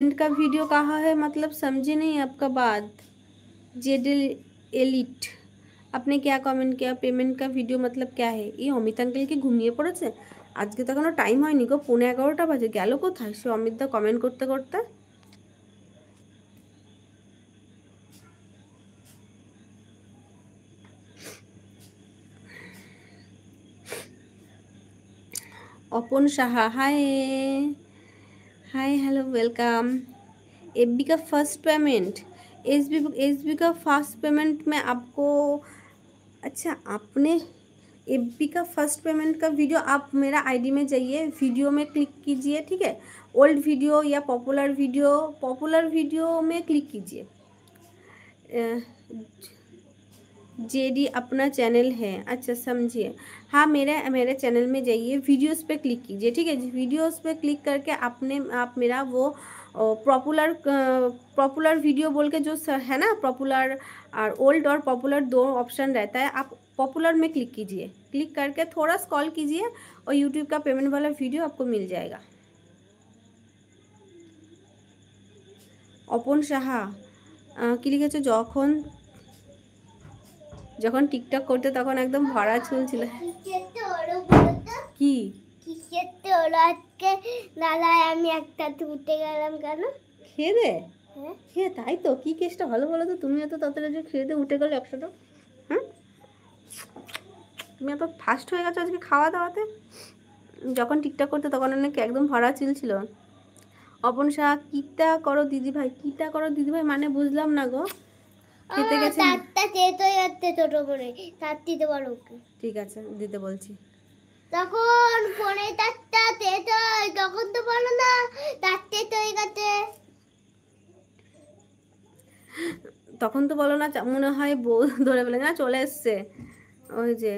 Payment का video कहाँ है, मतलब समझे नहीं आपका बात। जेडल एलिट, आपने क्या कमेंट किया? पेमेंट का ভিডিও मतलब क्या है? এই অমিত আঙ্কেল কি ঘুমিয়ে পড়েছে? আজকে তো এখনো টাইম হয়নি গো, 11:30 বাজে। গেল কোথায় সে অমিত দা কমেন্ট করতে করতে? অপন সাহা, हाय हाय हेलो वेलकम। एफबी का फर्स्ट पेमेंट, एसबी का फर्स्ट पेमेंट में आपको, अच्छा आपने एफबी का फर्स्ट पेमेंट का वीडियो, आप मेरा आईडी में जाइए, वीडियो में क्लिक कीजिए, ठीक है। ओल्ड वीडियो या पॉपुलर वीडियो में क्लिक कीजिए। जेडी अपना चैनल है, अच्छा समझिए। हाँ, मेरे चैनल में जाइए, वीडियोस पे क्लिक कीजिए, ठीक है। वीडियोस पे क्लिक करके आप मेरा वो पॉपुलर वीडियो बोल के जो है ना, पॉपुलर और ओल्ड और पॉपुलर दो ऑप्शन रहता है, आप पॉपुलर में क्लिक कीजिए। क्लिक करके थोड़ा स्क्रॉल कीजिए और यूट्यूब का पेमेंट वाला वीडियो आपको मिल जाएगा। অপন সাহা কি লিখেছে? যখন টিকটক করতে তখন একদম ভরা চুল ছিল। কি আজকে দাদাই আমি একটাতে উঠে গেলাম কেন? খেয়ে দে? হ্যাঁ খেয়ে, তাই তো। কি কেসটা ভালো বলো তো? তুমি এত তাড়াতাড়ি খেয়ে দে উঠে গেলে একসাথে। হুম, তুমি এত ফাস্ট হয়ে গেছো আজকে খাওয়া দাওয়াতে। যখন টিকটক করতে তখন অনেক একদম ভরা চুল ছিল। অপন শাহ, কিটা করো দিদি ভাই? কিটা করো দিদি ভাই মানে বুঝলাম না গো। খেতে গেছে, তারটা তেতো যাচ্ছে ছোট করে, তার দিতে পারো? ঠিক আছে দিতে বলছি। তখন ফোনে তারটা তেতো, তখন তো বলো না তার তেতো হয়ে গেছে। তখন তো বলো না, মনে হয় বউ ধরে বলে না চলে এসছে, ওই যে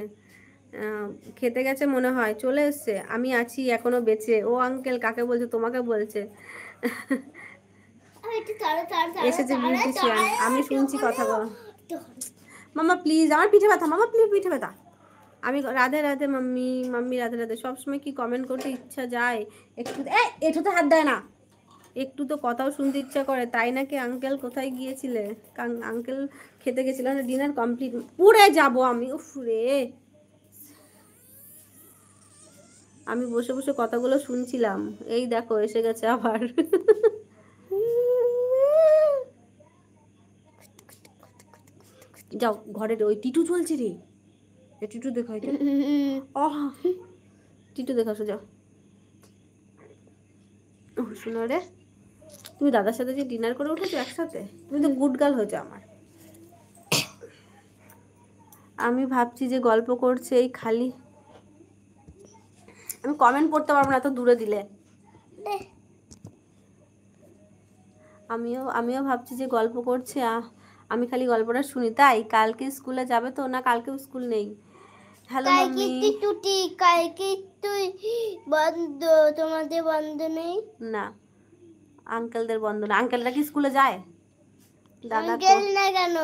খেতে গেছে মনে হয়, চলে এসছে, আমি আছি এখনো বেঁচে। ও আঙ্কেল কাকে বলছে? তোমাকে বলছে। এসেছে বিউটিশিয়ান, আমি শুনছি কথা বল। মাম্মা প্লিজ, আমার পিঠে ব্যথা, মাম্মা প্লিজ পিঠে ব্যথা। আমি রাধে রাধে মাম্মি, মাম্মি রাধে রাধে। সবসময় কি কমেন্ট করতে ইচ্ছা যায়? একটু এটাতে হাত দেয় না, একটু তো কথাও শুনতে ইচ্ছা করে। তাই নাকি আঙ্কেল কোথায় গিয়েছিলে? আঙ্কেল খেতে গেছিলাম, ডিনার কমপ্লিট। পুড়ে যাব আমি, উফ রে। আমি বসে বসে কথাগুলো শুনছিলাম, এই দেখো এসে গেছে আবার। যাও ঘরে, ওই টিটু চলছে রে, টিটু দেখা এটা। টিটু দেখাছো, যাও। শোনো রে, তুমি দাদার সাথে যে ডিনার করে উঠেছো একসাথে, তুমি তো গুড গার্ল হয়েছো আমার। আমি ভাবছি যে গল্প করছে এই খালি, আমি কমেন্ট পড়তে পারবো না এত দূরে দিলে। আমিও ভাবছি যে গল্প করছে, আমি খালি গল্পটা শুনি। তাই কালকে স্কুলে যাবে তো? না কালকেও স্কুল নেই। Hello mummy. কালকে তুই বন্ধ, তোমাদের বন্ধ নেই? না, আঙ্কেলদের বন্ধ না। আঙ্কেলরা কি স্কুলে যায়? দাদা আঙ্কেল না কেন,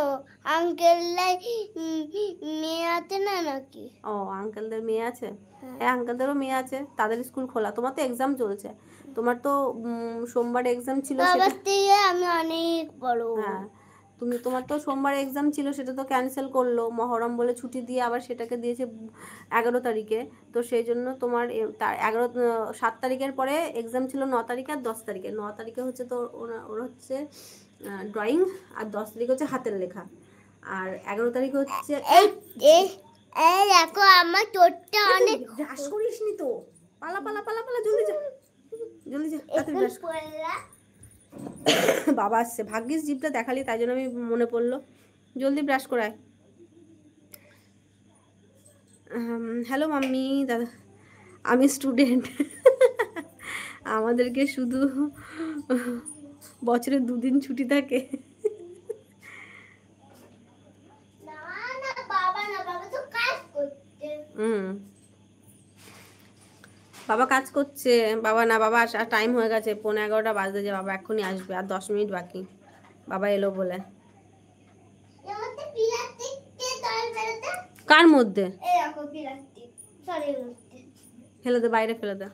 আঙ্কেলরা মেয়ে আছে না নাকি? ও আঙ্কেলদের মেয়ে আছে, হ্যাঁ আঙ্কেলদেরও মেয়ে আছে, তাদের স্কুল খোলা। তোমার তো এক্সাম চলছে, তোমার তো সোমবার এক্সাম ছিল, আমি অনেক বড়। হ্যাঁ, তোমার তো সোমবার এক্সাম ছিল, সেটা তো ক্যান্সেল করলো মহরম বলে ছুটি দিয়ে, আবার সেটাকে দিয়েছে 11 তারিখে। তো সেই জন্য তোমার 7 তারিখের পরে এক্সাম ছিল 9 তারিখে আর 10 তারিখে। 9 তারিখে হচ্ছে তো ওর হচ্ছে ড্রয়িং, আর 10 তারিখ হচ্ছে হাতের লেখা, আর 11 তারিখ হচ্ছে দেখো আমার চোটটা অনেক। ব্রাশ করিসনি তো, পালা পালা পালা পালা, জলদি যা জলদি যা, তাড়াতাড়ি ব্রাশ কর। বাবা আসছে, ভাগ্যিস জিভটা দেখালি, তাই জন্য আমি মনে পড়লো। জলদি ব্রাশ করায়। হ্যালো মাম্মি, দাদা আমি স্টুডেন্ট। আমাদেরকে শুধু বছরে 2 দিন ছুটি থাকে। বাবা কাজ করছে। বাবা না, বাবা আসার টাইম হয়ে গেছে, 11:15 বাজতে যে, বাবা এক্ষুনি আসবে, আর 10 মিনিট বাকি বাবা এলো বলে। কার মধ্যে? ফেলে দে, বাইরে ফেলে দে।